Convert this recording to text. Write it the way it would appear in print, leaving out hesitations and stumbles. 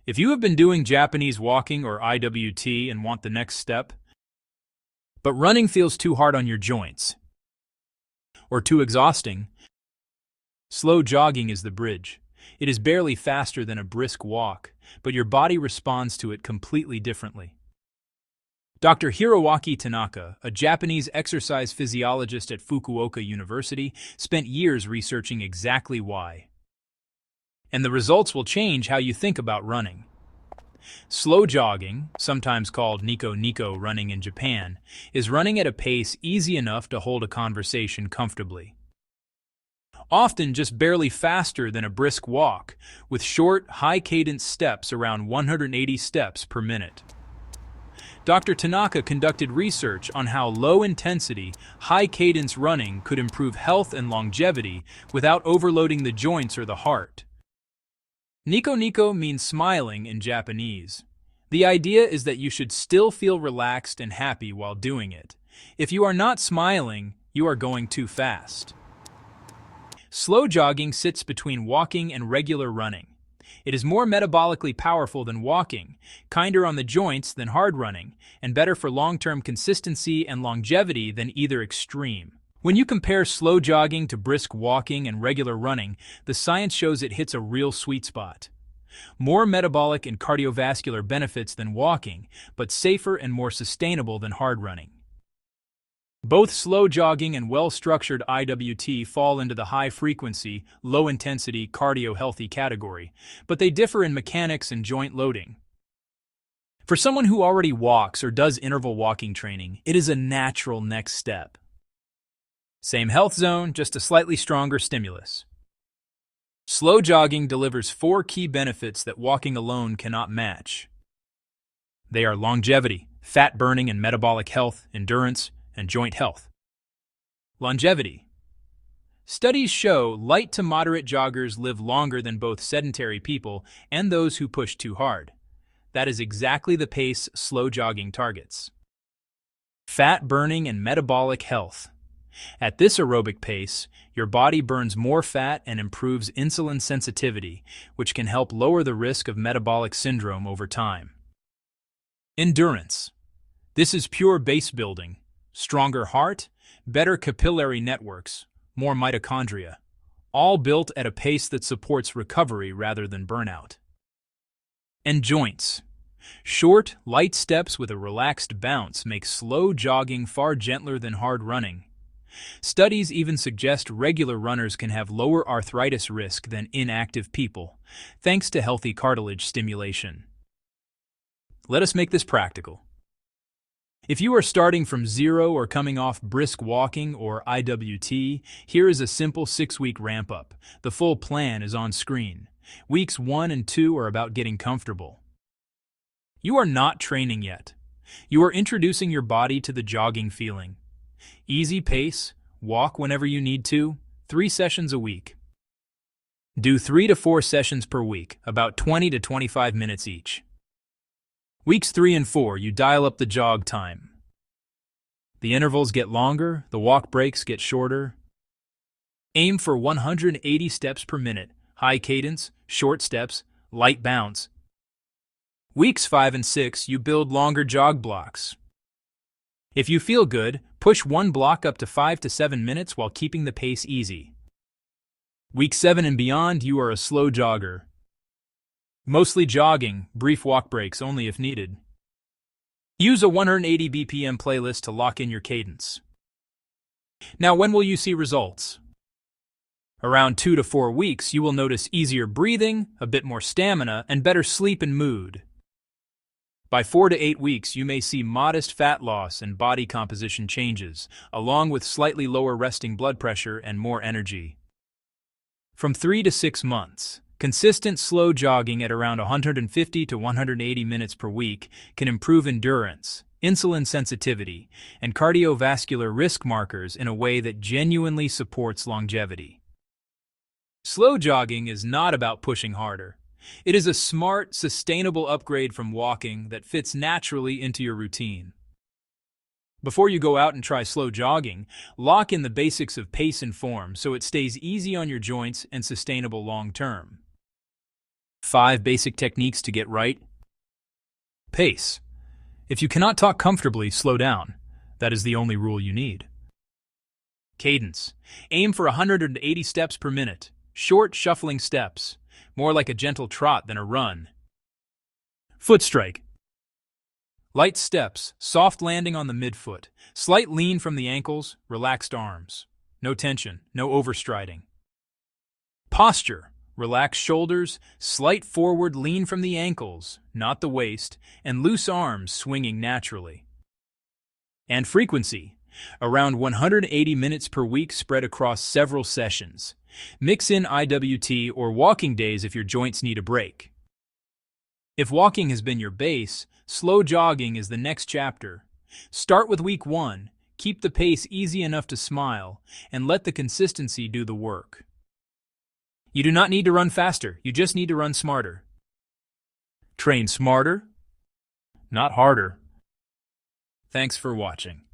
If you have been doing Japanese walking or IWT and want the next step, but running feels too hard on your joints or too exhausting, slow jogging is the bridge. It is barely faster than a brisk walk, but your body responds to it completely differently. Dr. Hiroaki Tanaka, a Japanese exercise physiologist at Fukuoka University, spent years researching exactly why. And the results will change how you think about running. Slow jogging, sometimes called nico running in Japan, is running at a pace easy enough to hold a conversation comfortably. Often just barely faster than a brisk walk, with short, high-cadence steps around 180 steps per minute. Dr. Tanaka conducted research on how low-intensity, high-cadence running could improve health and longevity without overloading the joints or the heart. Nico means smiling in Japanese. The idea is that you should still feel relaxed and happy while doing it. If you are not smiling, you are going too fast. Slow jogging sits between walking and regular running. It is more metabolically powerful than walking, kinder on the joints than hard running, and better for long-term consistency and longevity than either extreme. When you compare slow jogging to brisk walking and regular running, the science shows it hits a real sweet spot. More metabolic and cardiovascular benefits than walking, but safer and more sustainable than hard running. Both slow jogging and well-structured IWT fall into the high-frequency, low-intensity, cardio-healthy category, but they differ in mechanics and joint loading. For someone who already walks or does interval walking training, it is a natural next step. Same health zone, just a slightly stronger stimulus. Slow jogging delivers 4 key benefits that walking alone cannot match. They are longevity, fat burning and metabolic health, endurance, and joint health. Longevity. Studies show light to moderate joggers live longer than both sedentary people and those who push too hard. That is exactly the pace slow jogging targets. Fat burning and metabolic health. At this aerobic pace, your body burns more fat and improves insulin sensitivity, which can help lower the risk of metabolic syndrome over time. Endurance. This is pure base building. Stronger heart, better capillary networks, more mitochondria, all built at a pace that supports recovery rather than burnout. And joints. Short, light steps with a relaxed bounce make slow jogging far gentler than hard running. Studies even suggest regular runners can have lower arthritis risk than inactive people, thanks to healthy cartilage stimulation. Let us make this practical. If you are starting from zero or coming off brisk walking or IWT, here is a simple 6-week ramp-up. The full plan is on screen. Weeks 1 and 2 are about getting comfortable. You are not training yet. You are introducing your body to the jogging feeling. Easy pace, walk whenever you need to, 3 sessions a week. Do 3 to 4 sessions per week, about 20 to 25 minutes each. Weeks 3 and 4, you dial up the jog time. The intervals get longer, the walk breaks get shorter. Aim for 180 steps per minute, high cadence, short steps, light bounce. Weeks 5 and 6, you build longer jog blocks. If you feel good, push one block up to 5 to 7 minutes while keeping the pace easy. Week 7 and beyond, you are a slow jogger. Mostly jogging, brief walk breaks only if needed. Use a 180 BPM playlist to lock in your cadence. Now, when will you see results? Around 2 to 4 weeks, you will notice easier breathing, a bit more stamina, and better sleep and mood. By 4 to 8 weeks, you may see modest fat loss and body composition changes, along with slightly lower resting blood pressure and more energy. From 3 to 6 months, consistent slow jogging at around 150 to 180 minutes per week can improve endurance, insulin sensitivity, and cardiovascular risk markers in a way that genuinely supports longevity. Slow jogging is not about pushing harder. It is a smart, sustainable upgrade from walking that fits naturally into your routine. Before you go out and try slow jogging, lock in the basics of pace and form so it stays easy on your joints and sustainable long-term. 5 basic techniques to get right. Pace. If you cannot talk comfortably, slow down. That is the only rule you need. Cadence. Aim for 180 steps per minute. Short, shuffling steps. More like a gentle trot than a run. Foot strike. Light steps, soft landing on the midfoot. Slight lean from the ankles, relaxed arms. No tension, no overstriding. Posture. Relaxed shoulders, slight forward lean from the ankles, not the waist, and loose arms swinging naturally. And frequency. Around 180 minutes per week spread across several sessions. Mix in IWT or walking days if your joints need a break. If walking has been your base, slow jogging is the next chapter. Start with week 1, keep the pace easy enough to smile, and let the consistency do the work. You do not need to run faster, you just need to run smarter. Train smarter, not harder. Thanks for watching.